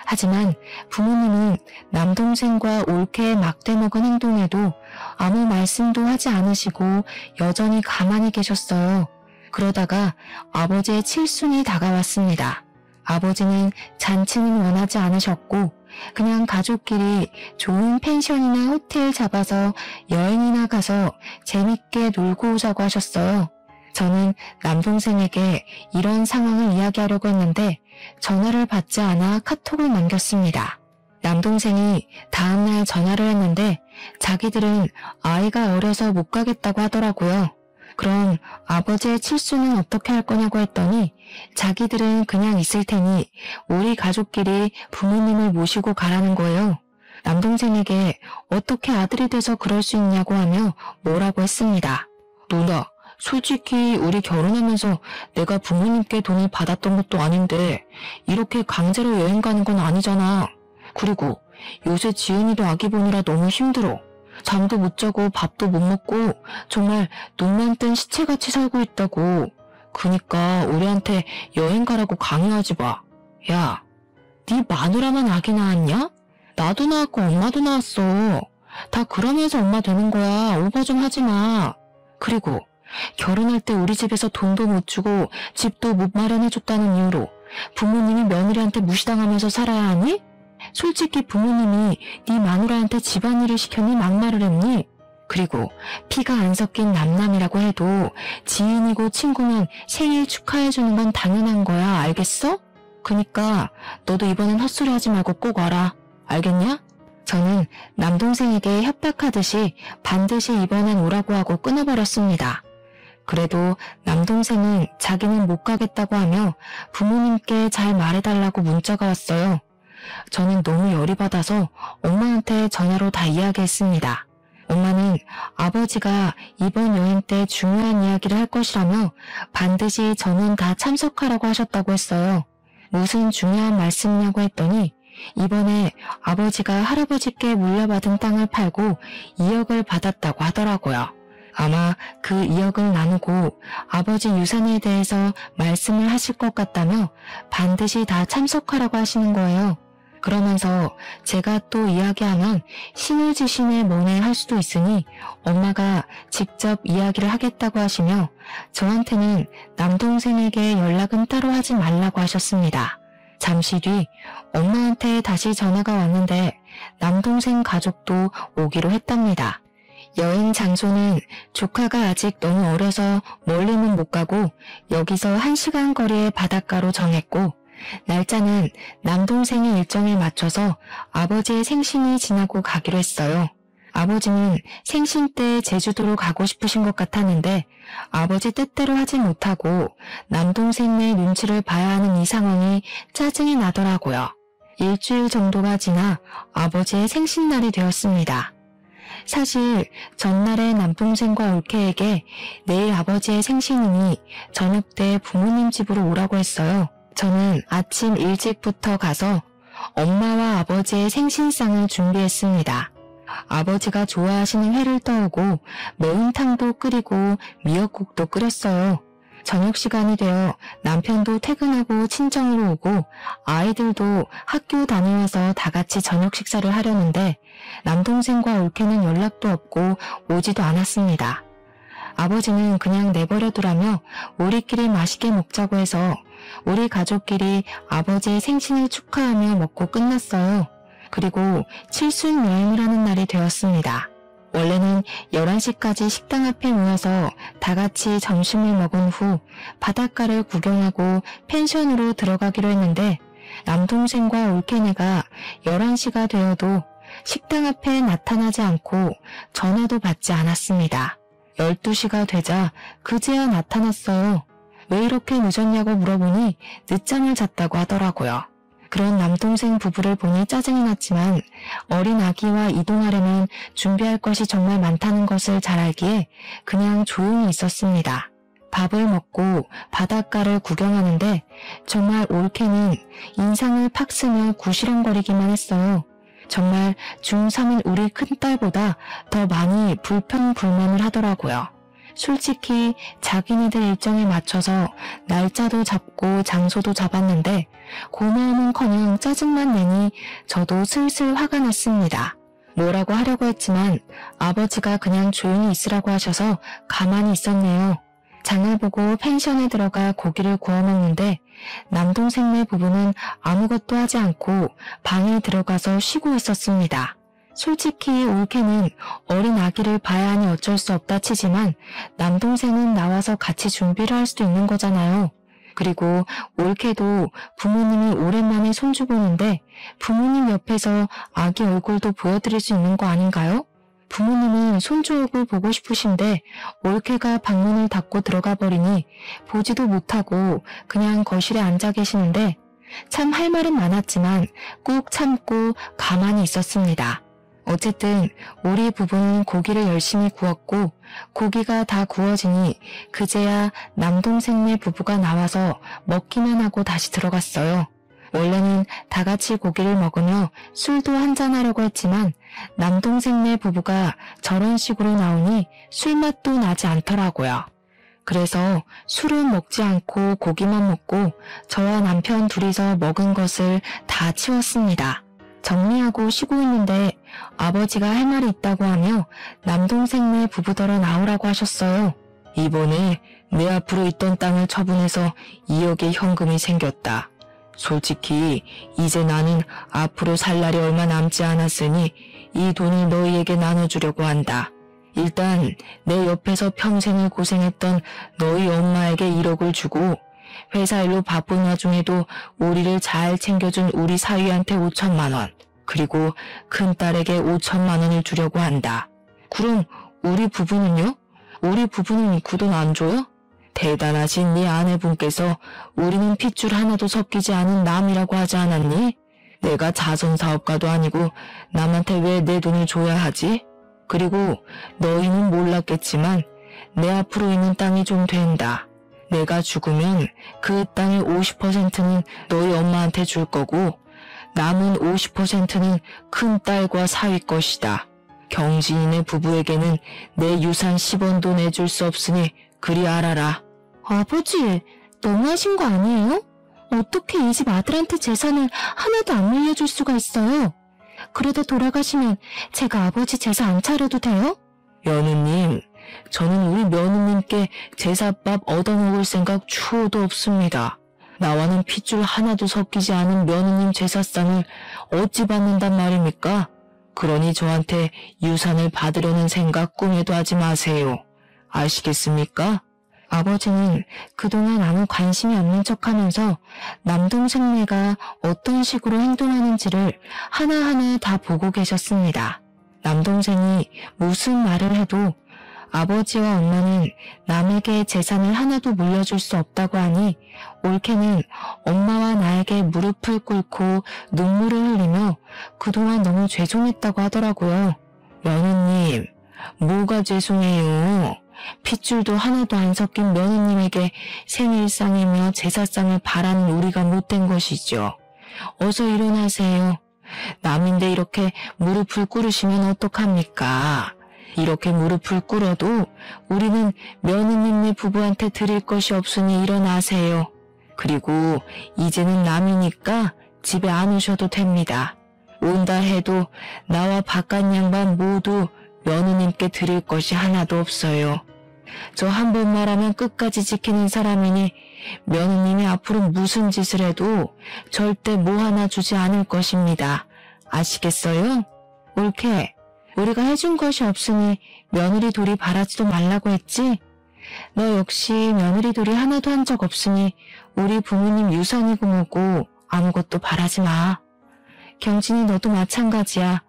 하지만 부모님은 남동생과 올케의 막대먹은 행동에도 아무 말씀도 하지 않으시고 여전히 가만히 계셨어요. 그러다가 아버지의 칠순이 다가왔습니다. 아버지는 잔치는 원하지 않으셨고 그냥 가족끼리 좋은 펜션이나 호텔 잡아서 여행이나 가서 재밌게 놀고 오자고 하셨어요. 저는 남동생에게 이런 상황을 이야기하려고 했는데 전화를 받지 않아 카톡을 남겼습니다. 남동생이 다음날 전화를 했는데 자기들은 아이가 어려서 못 가겠다고 하더라고요. 그럼 아버지의 칠수는 어떻게 할 거냐고 했더니 자기들은 그냥 있을 테니 우리 가족끼리 부모님을 모시고 가라는 거예요. 남동생에게 어떻게 아들이 돼서 그럴 수 있냐고 하며 뭐라고 했습니다. 누나, 솔직히 우리 결혼하면서 내가 부모님께 돈을 받았던 것도 아닌데 이렇게 강제로 여행 가는 건 아니잖아. 그리고 요새 지은이도 아기 보느라 너무 힘들어. 잠도 못 자고 밥도 못 먹고 정말 눈만 뜬 시체같이 살고 있다고. 그니까 우리한테 여행 가라고 강요하지 마. 야, 네 마누라만 아기 낳았냐? 나도 낳았고 엄마도 낳았어. 다 그러면서 엄마 되는 거야. 오버 좀 하지 마. 그리고 결혼할 때 우리 집에서 돈도 못 주고 집도 못 마련해줬다는 이유로 부모님이 며느리한테 무시당하면서 살아야 하니? 솔직히 부모님이 네 마누라한테 집안일을 시켰니 막말을 했니? 그리고 피가 안 섞인 남남이라고 해도 지인이고 친구면 생일 축하해주는 건 당연한 거야. 알겠어? 그니까 너도 이번엔 헛소리 하지 말고 꼭 와라. 알겠냐? 저는 남동생에게 협박하듯이 반드시 이번엔 오라고 하고 끊어버렸습니다. 그래도 남동생은 자기는 못 가겠다고 하며 부모님께 잘 말해달라고 문자가 왔어요. 저는 너무 열이 받아서 엄마한테 전화로 다 이야기했습니다. 엄마는 아버지가 이번 여행 때 중요한 이야기를 할 것이라며 반드시 저는 다 참석하라고 하셨다고 했어요. 무슨 중요한 말씀이냐고 했더니 이번에 아버지가 할아버지께 물려받은 땅을 팔고 2억을 받았다고 하더라고요. 아마 그 2억을 나누고 아버지 유산에 대해서 말씀을 하실 것 같다며 반드시 다 참석하라고 하시는 거예요. 그러면서 제가 또 이야기하면 신을 지신에 뭐네 할 수도 있으니 엄마가 직접 이야기를 하겠다고 하시며 저한테는 남동생에게 연락은 따로 하지 말라고 하셨습니다. 잠시 뒤 엄마한테 다시 전화가 왔는데 남동생 가족도 오기로 했답니다. 여행 장소는 조카가 아직 너무 어려서 멀리는 못 가고 여기서 1시간 거리의 바닷가로 정했고 날짜는 남동생의 일정에 맞춰서 아버지의 생신이 지나고 가기로 했어요. 아버지는 생신 때 제주도로 가고 싶으신 것 같았는데 아버지 뜻대로 하지 못하고 남동생의 눈치를 봐야 하는 이 상황이 짜증이 나더라고요. 일주일 정도가 지나 아버지의 생신날이 되었습니다. 사실 전날에 남동생과 올케에게 내일 아버지의 생신이니 저녁 때 부모님 집으로 오라고 했어요. 저는 아침 일찍부터 가서 엄마와 아버지의 생신상을 준비했습니다. 아버지가 좋아하시는 회를 떠오고 매운탕도 끓이고 미역국도 끓였어요. 저녁 시간이 되어 남편도 퇴근하고 친정으로 오고 아이들도 학교 다녀와서 다 같이 저녁 식사를 하려는데 남동생과 올케는 연락도 없고 오지도 않았습니다. 아버지는 그냥 내버려두라며 우리끼리 맛있게 먹자고 해서 우리 가족끼리 아버지의 생신을 축하하며 먹고 끝났어요. 그리고 칠순 여행을 하는 날이 되었습니다. 원래는 11시까지 식당 앞에 모여서 다 같이 점심을 먹은 후 바닷가를 구경하고 펜션으로 들어가기로 했는데 남동생과 올케네가 11시가 되어도 식당 앞에 나타나지 않고 전화도 받지 않았습니다. 12시가 되자 그제야 나타났어요. 왜 이렇게 늦었냐고 물어보니 늦잠을 잤다고 하더라고요. 그런 남동생 부부를 보니 짜증이 났지만 어린 아기와 이동하려면 준비할 것이 정말 많다는 것을 잘 알기에 그냥 조용히 있었습니다. 밥을 먹고 바닷가를 구경하는데 정말 올케는 인상을 팍 쓰며 구시렁거리기만 했어요. 정말 중3인 우리 큰딸보다 더 많이 불평불만을 하더라고요. 솔직히 자기네들 일정에 맞춰서 날짜도 잡고 장소도 잡았는데 고마움은커녕 짜증만 내니 저도 슬슬 화가 났습니다. 뭐라고 하려고 했지만 아버지가 그냥 조용히 있으라고 하셔서 가만히 있었네요. 장을 보고 펜션에 들어가 고기를 구워 먹는데 남동생네 부부는 아무것도 하지 않고 방에 들어가서 쉬고 있었습니다. 솔직히 올케는 어린 아기를 봐야 하니 어쩔 수 없다 치지만 남동생은 나와서 같이 준비를 할 수도 있는 거잖아요. 그리고 올케도 부모님이 오랜만에 손주 보는데 부모님 옆에서 아기 얼굴도 보여드릴 수 있는 거 아닌가요? 부모님은 손주 얼굴 보고 싶으신데 올케가 방문을 닫고 들어가 버리니 보지도 못하고 그냥 거실에 앉아 계시는데 참 할 말은 많았지만 꾹 참고 가만히 있었습니다. 어쨌든 우리 부부는 고기를 열심히 구웠고 고기가 다 구워지니 그제야 남동생네 부부가 나와서 먹기만 하고 다시 들어갔어요. 원래는 다 같이 고기를 먹으며 술도 한잔하려고 했지만 남동생네 부부가 저런 식으로 나오니 술맛도 나지 않더라고요. 그래서 술은 먹지 않고 고기만 먹고 저와 남편 둘이서 먹은 것을 다 치웠습니다. 정리하고 쉬고 있는데 아버지가 할 말이 있다고 하며 남동생네 부부더러 나오라고 하셨어요. 이번에 내 앞으로 있던 땅을 처분해서 2억의 현금이 생겼다. 솔직히 이제 나는 앞으로 살 날이 얼마 남지 않았으니 이 돈을 너희에게 나눠주려고 한다. 일단 내 옆에서 평생을 고생했던 너희 엄마에게 1억을 주고 회사 일로 바쁜 와중에도 우리를 잘 챙겨준 우리 사위한테 5천만 원, 그리고 큰딸에게 5천만 원을 주려고 한다. 그럼 우리 부부는요? 우리 부부는 그 돈 안 줘요? 대단하신 네 아내분께서 우리는 핏줄 하나도 섞이지 않은 남이라고 하지 않았니? 내가 자선사업가도 아니고 남한테 왜 내 돈을 줘야 하지? 그리고 너희는 몰랐겠지만 내 앞으로 있는 땅이 좀 된다. 내가 죽으면 그 땅의 50%는 너희 엄마한테 줄 거고 남은 50%는 큰딸과 사위 것이다. 경진이네 부부에게는 내 유산 10원도 내줄 수 없으니 그리 알아라. 아버지, 너무하신 거 아니에요? 어떻게 이 집 아들한테 재산을 하나도 안 물려줄 수가 있어요? 그러다 돌아가시면 제가 아버지 제사 안 차려도 돼요? 며느님, 저는 우리 며느님께 제사밥 얻어먹을 생각 추호도 없습니다. 나와는 핏줄 하나도 섞이지 않은 며느님 제사상을 어찌 받는단 말입니까? 그러니 저한테 유산을 받으려는 생각 꿈에도 하지 마세요. 아시겠습니까? 아버지는 그동안 아무 관심이 없는 척하면서 남동생네가 어떤 식으로 행동하는지를 하나하나 다 보고 계셨습니다. 남동생이 무슨 말을 해도 아버지와 엄마는 남에게 재산을 하나도 물려줄 수 없다고 하니 올케는 엄마와 나에게 무릎을 꿇고 눈물을 흘리며 그동안 너무 죄송했다고 하더라고요. 며느님, 뭐가 죄송해요? 핏줄도 하나도 안 섞인 며느님에게 생일상이며 제사상을 바라는 우리가 못된 것이죠. 어서 일어나세요. 남인데 이렇게 무릎을 꿇으시면 어떡합니까? 이렇게 무릎을 꿇어도 우리는 며느님네 부부한테 드릴 것이 없으니 일어나세요. 그리고 이제는 남이니까 집에 안 오셔도 됩니다. 온다 해도 나와 바깥 양반 모두 며느님께 드릴 것이 하나도 없어요. 저 한 번 말하면 끝까지 지키는 사람이니 며느님이 앞으로 무슨 짓을 해도 절대 뭐 하나 주지 않을 것입니다. 아시겠어요? 올케, 우리가 해준 것이 없으니 며느리 돌이 바라지도 말라고 했지? 너 역시 며느리 돌이 하나도 한 적 없으니 우리 부모님 유산이고 뭐고 아무것도 바라지 마. 경진이 너도 마찬가지야.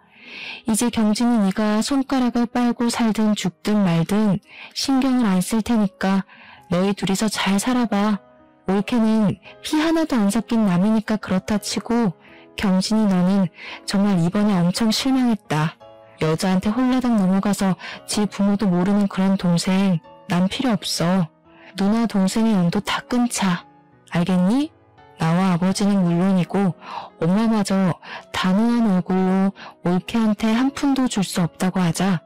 이제 경진이 네가 손가락을 빨고 살든 죽든 말든 신경을 안 쓸 테니까 너희 둘이서 잘 살아봐. 올케는 피 하나도 안 섞인 남이니까 그렇다 치고 경진이 너는 정말 이번에 엄청 실망했다. 여자한테 홀라당 넘어가서 지 부모도 모르는 그런 동생 난 필요 없어. 누나 동생의 연도 다 끊자. 알겠니? 나와 아버지는 물론이고 엄마마저 단호한 얼굴로 올케한테 한 푼도 줄 수 없다고 하자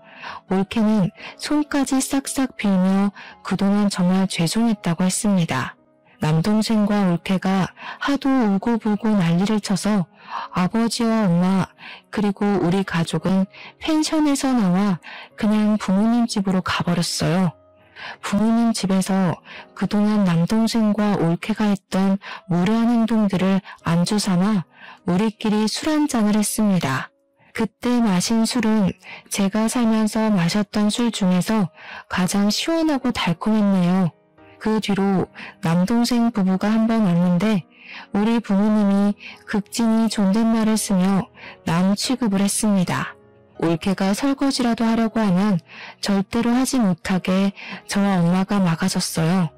올케는 손까지 싹싹 빌며 그동안 정말 죄송했다고 했습니다. 남동생과 올케가 하도 울고불고 난리를 쳐서 아버지와 엄마 그리고 우리 가족은 펜션에서 나와 그냥 부모님 집으로 가버렸어요. 부모님 집에서 그동안 남동생과 올케가 했던 무례한 행동들을 안주 삼아 우리끼리 술 한잔을 했습니다. 그때 마신 술은 제가 살면서 마셨던 술 중에서 가장 시원하고 달콤했네요. 그 뒤로 남동생 부부가 한 번 왔는데 우리 부모님이 극진히 존댓말을 쓰며 남 취급을 했습니다. 올케가 설거지라도 하려고 하면 절대로 하지 못하게 저와 엄마가 막아섰어요.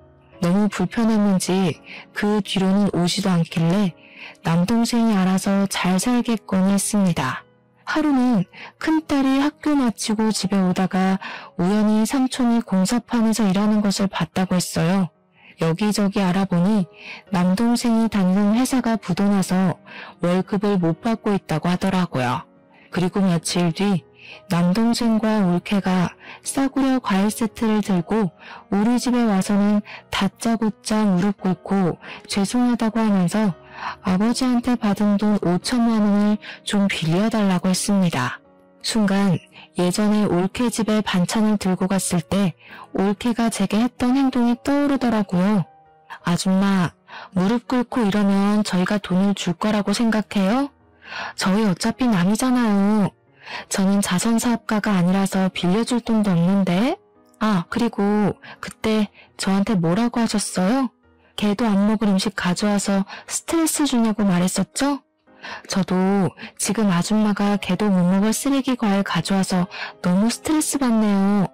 너무 불편했는지 그 뒤로는 오지도 않길래 남동생이 알아서 잘 살겠거니 했습니다. 하루는 큰딸이 학교 마치고 집에 오다가 우연히 삼촌이 공사판에서 일하는 것을 봤다고 했어요. 여기저기 알아보니 남동생이 다니는 회사가 부도나서 월급을 못 받고 있다고 하더라고요. 그리고 며칠 뒤 남동생과 올케가 싸구려 과일 세트를 들고 우리 집에 와서는 다짜고짜 무릎 꿇고 죄송하다고 하면서 아버지한테 받은 돈 5천만 원을 좀 빌려달라고 했습니다. 순간 예전에 올케 집에 반찬을 들고 갔을 때 올케가 제게 했던 행동이 떠오르더라고요. 아줌마, 무릎 꿇고 이러면 저희가 돈을 줄 거라고 생각해요? 저희 어차피 남이잖아요. 저는 자선사업가가 아니라서 빌려줄 돈도 없는데. 아, 그리고 그때 저한테 뭐라고 하셨어요? 개도 안 먹을 음식 가져와서 스트레스 주냐고 말했었죠? 저도 지금 아줌마가 개도 못 먹을 쓰레기 과일 가져와서 너무 스트레스 받네요.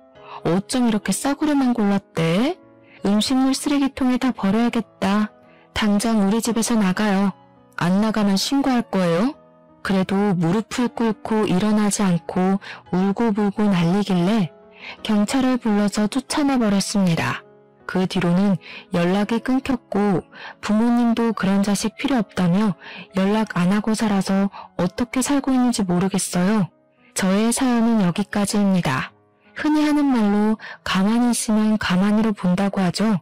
어쩜 이렇게 싸구려만 골랐대? 음식물 쓰레기통에 다 버려야겠다. 당장 우리 집에서 나가요. 안 나가면 신고할 거예요. 그래도 무릎을 꿇고 일어나지 않고 울고불고 난리길래 경찰을 불러서 쫓아내 버렸습니다. 그 뒤로는 연락이 끊겼고 부모님도 그런 자식 필요 없다며 연락 안 하고 살아서 어떻게 살고 있는지 모르겠어요. 저의 사연은 여기까지입니다. 흔히 하는 말로 가만히 있으면 가만으로 본다고 하죠.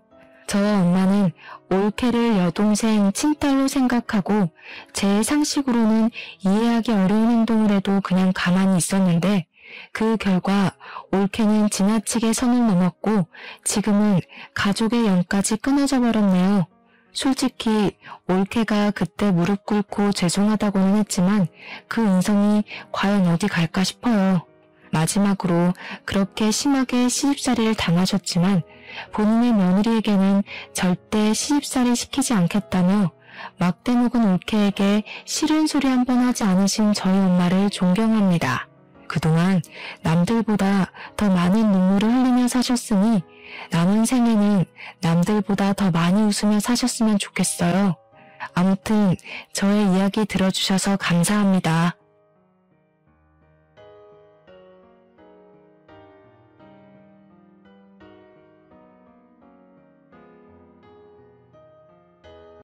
저와 엄마는 올케를 여동생, 친딸로 생각하고 제 상식으로는 이해하기 어려운 행동을 해도 그냥 가만히 있었는데 그 결과 올케는 지나치게 선을 넘었고 지금은 가족의 연까지 끊어져 버렸네요. 솔직히 올케가 그때 무릎 꿇고 죄송하다고는 했지만 그 인성이 과연 어디 갈까 싶어요. 마지막으로 그렇게 심하게 시집살이를 당하셨지만 본인의 며느리에게는 절대 시집살이 시키지 않겠다며 막대먹은 올케에게 싫은 소리 한 번 하지 않으신 저희 엄마를 존경합니다. 그동안 남들보다 더 많은 눈물을 흘리며 사셨으니 남은 생에는 남들보다 더 많이 웃으며 사셨으면 좋겠어요. 아무튼 저의 이야기 들어주셔서 감사합니다.